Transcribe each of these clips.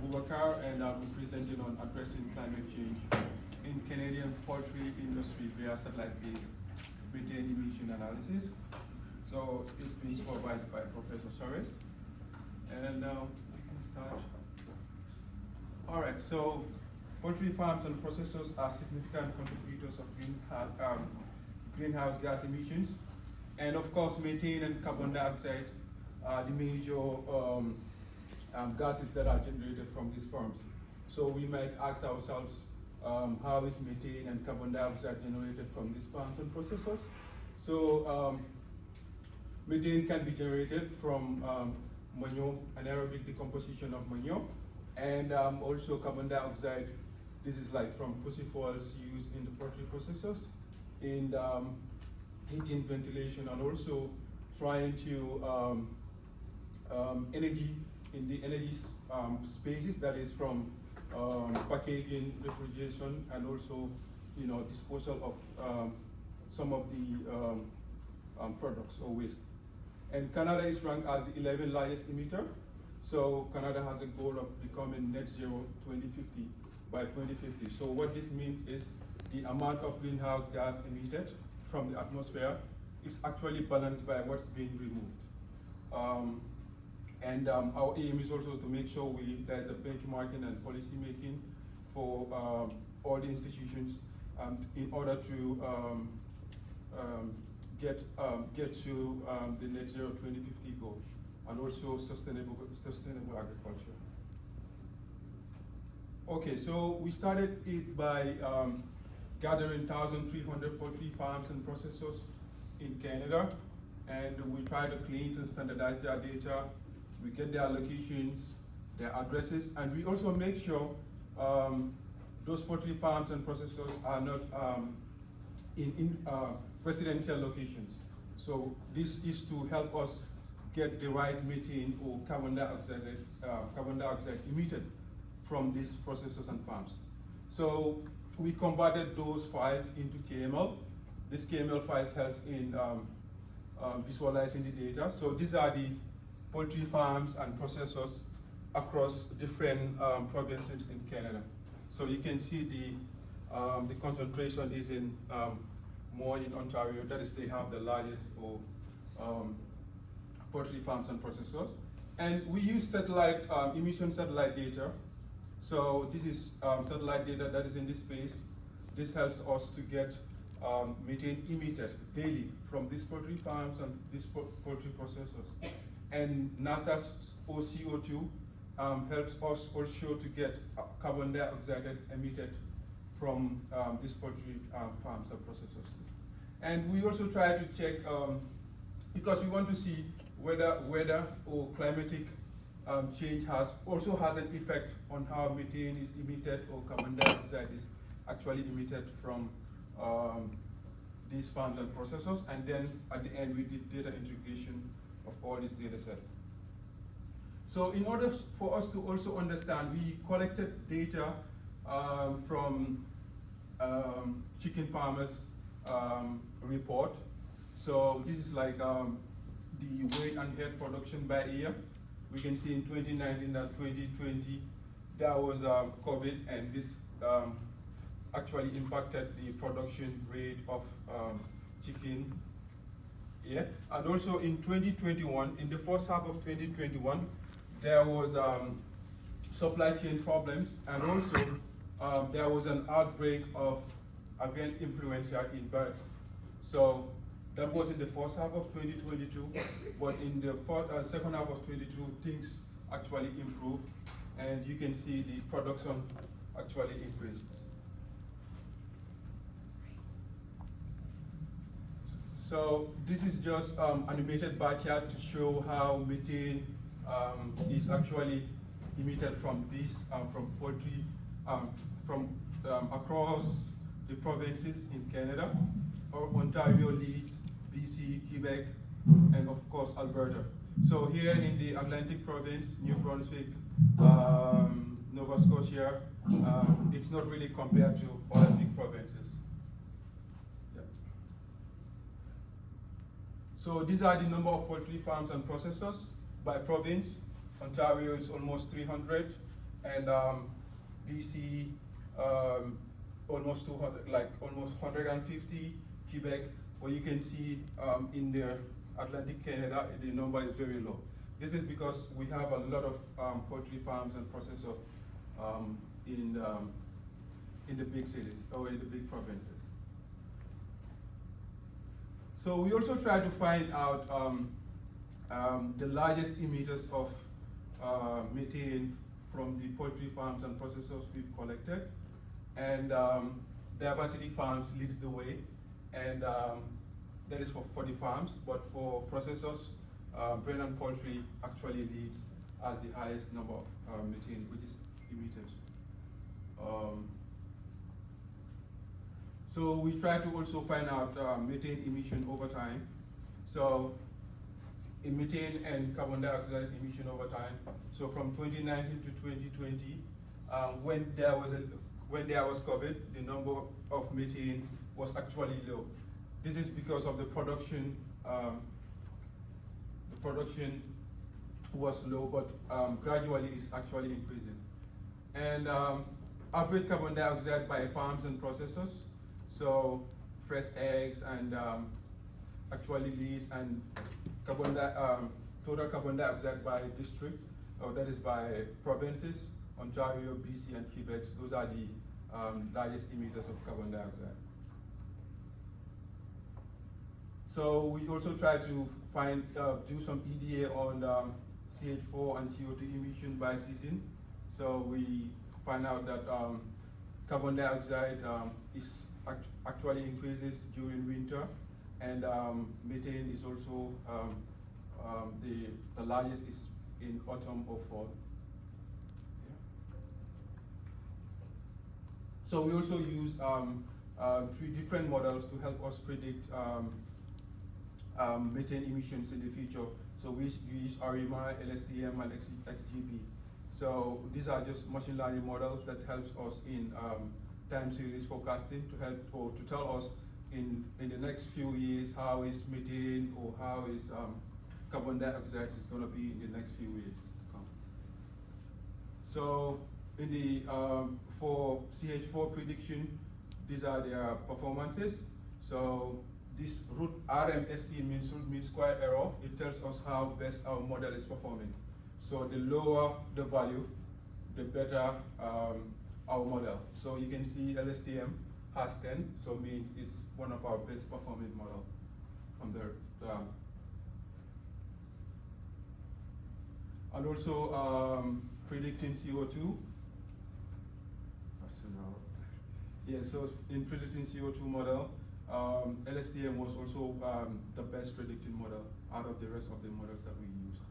Bubacarr, and I'm presenting on addressing climate change in Canadian poultry industry via satellite-based methane emission analysis. So it's been supervised by Professor Soares. And now we can start. All right, so poultry farms and processors are significant contributors of greenhouse gas emissions. And of course, methane and carbon dioxide are the major gases that are generated from these farms. So we might ask ourselves, how is methane and carbon dioxide generated from these farms and processors? So methane can be generated from manure, anaerobic decomposition of manure, and also carbon dioxide. This is like from fossil fuels used in the poultry processors, in heating, ventilation, and also trying to energy in the energy spaces, that is from packaging, refrigeration, and also disposal of some of the products or waste. And Canada is ranked as the 11th largest emitter. So Canada has a goal of becoming net zero 2050 by 2050. So what this means is the amount of greenhouse gas emitted from the atmosphere is actually balanced by what's being removed. Our aim is also to make sure there's a benchmarking and policy making for all the institutions in order to get to the net zero 2050 goal, and also sustainable agriculture. Okay, so we started it by gathering 1,300 poultry farms and processors in Canada, and we try to clean and standardize their data. We get their locations, their addresses, and we also make sure those poultry farms and processors are not in residential locations. So this is to help us get the right methane or carbon dioxide emitted from these processors and farms. So we converted those files into KML. This KML files helps in visualizing the data. So these are the poultry farms and processors across different provinces in Canada. So you can see the concentration is in more in Ontario. That is, they have the largest poultry farms and processors. And we use satellite emission satellite data. So this is satellite data that is in this space. This helps us to get methane emitted daily from these poultry farms and these poultry processors. And NASA's CO2 helps us also to get carbon dioxide emitted from these poultry farms and processors. And we also try to check, because we want to see whether weather or climatic change also has an effect on how methane is emitted or carbon dioxide is actually emitted from these farms and processors. And then at the end, we did data integration of all these data sets. So in order for us to also understand, we collected data from chicken farmers report. So this is like the weight and head production by year. We can see in 2019 and 2020, there was COVID, and this actually impacted the production rate of chicken. Yeah, and also in 2021, in the first half of 2021, there was supply chain problems, and also there was an outbreak of avian influenza in birds. So that was in the first half of 2022, but in the second half of 2022, things actually improved, and you can see the production actually increased. So this is just animated bar chart to show how methane is actually emitted from from poultry, from across the provinces in Canada, or Ontario, Leeds, BC, Quebec, and of course Alberta. So here in the Atlantic province, New Brunswick, Nova Scotia, it's not really compared to other big provinces. Yeah. So these are the number of poultry farms and processors by province. Ontario is almost 300, and BC almost 200, like almost 150, Quebec, where you can see in the Atlantic Canada, the number is very low. This is because we have a lot of poultry farms and processors in the big cities or in the big provinces. So we also try to find out the largest emitters of methane from the poultry farms and processors we've collected. And diversity farms leads the way, and that is for the farms, but for processors, Brennan Poultry actually leads as the highest number of methane which is emitted. So we try to also find out methane emission over time. So in methane and carbon dioxide emission over time. So from 2019 to 2020, when there was COVID, the number of methane was actually low. This is because of the production. The production was low, but gradually it's actually increasing. And average carbon dioxide by farms and processors. So fresh eggs and actually leads and total carbon dioxide by district, or that is by provinces, Ontario, BC, and Quebec. Those are the largest emitters of carbon dioxide. So we also try to do some EDA on CH4 and CO2 emission by season. So we find out that carbon dioxide actually increases during winter, and methane is also the largest is in autumn or fall. Yeah. So we also use 3 different models to help us predict methane emissions in the future. So we use ARIMA, LSTM, and XGB. So these are just machine learning models that helps us in time series forecasting to help or to tell us in the next few years how is methane or how is carbon dioxide is going to be in the next few years to come. So in the for CH4 prediction, these are their performances. So this root RMSE means root mean square error. It tells us how best our model is performing. So the lower the value, the better our model. So you can see LSTM has 10, so it means it's one of our best performing model from there. And also predicting CO2. Yeah, so in predicting CO2 model, LSTM was also the best predicting model out of the rest of the models that we used.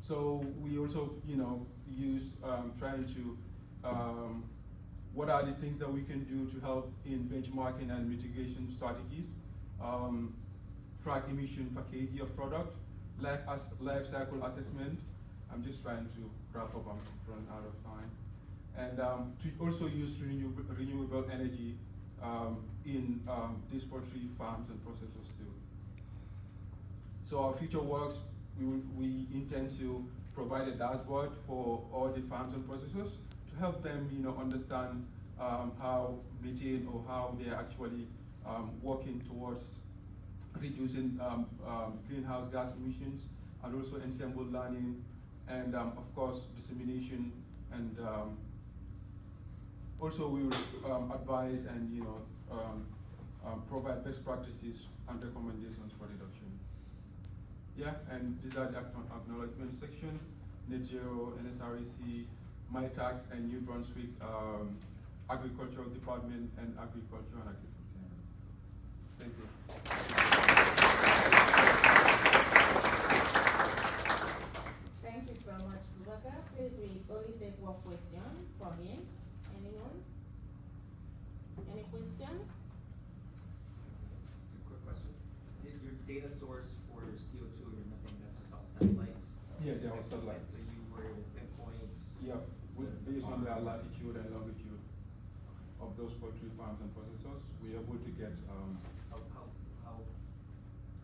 So we also, used trying to what are the things that we can do to help in benchmarking and mitigation strategies, track emission packaging of product, life cycle assessment. I'm just trying to wrap up, I'm running out of time. And to also use renewable energy in these poultry farms and processors too. So our future works, we intend to provide a dashboard for all the farms and processors to help them, understand how methane or how they're actually working towards reducing greenhouse gas emissions, and also ensemble learning, and of course dissemination, and also we will advise and provide best practices and recommendations for reduction. Yeah, and these are the acknowledgement section: Net Zero, NSREC, MyTax, and New Brunswick Agricultural Department, and Agriculture and Agri-Food Canada. Thank you. Thank you so much, Bubacarr. Please, we only take one question from him. Anyone? Any question? Just a quick question. Your data source for your CO2 or your methane, that's just all satellite? Yeah, they are satellite. So you were able to pinpoint? Yeah, based on the latitude and longitude of those poultry farms and processors, we are able to get. How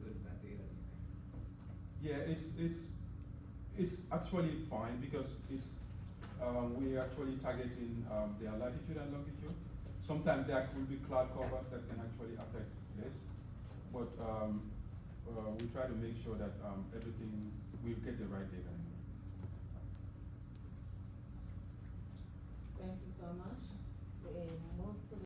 good is that data? Yeah, it's actually fine because it's we actually targeting their latitude and longitude. Sometimes there will be cloud covers that can actually affect this, but we try to make sure that everything, we get the right data. Thank you so much.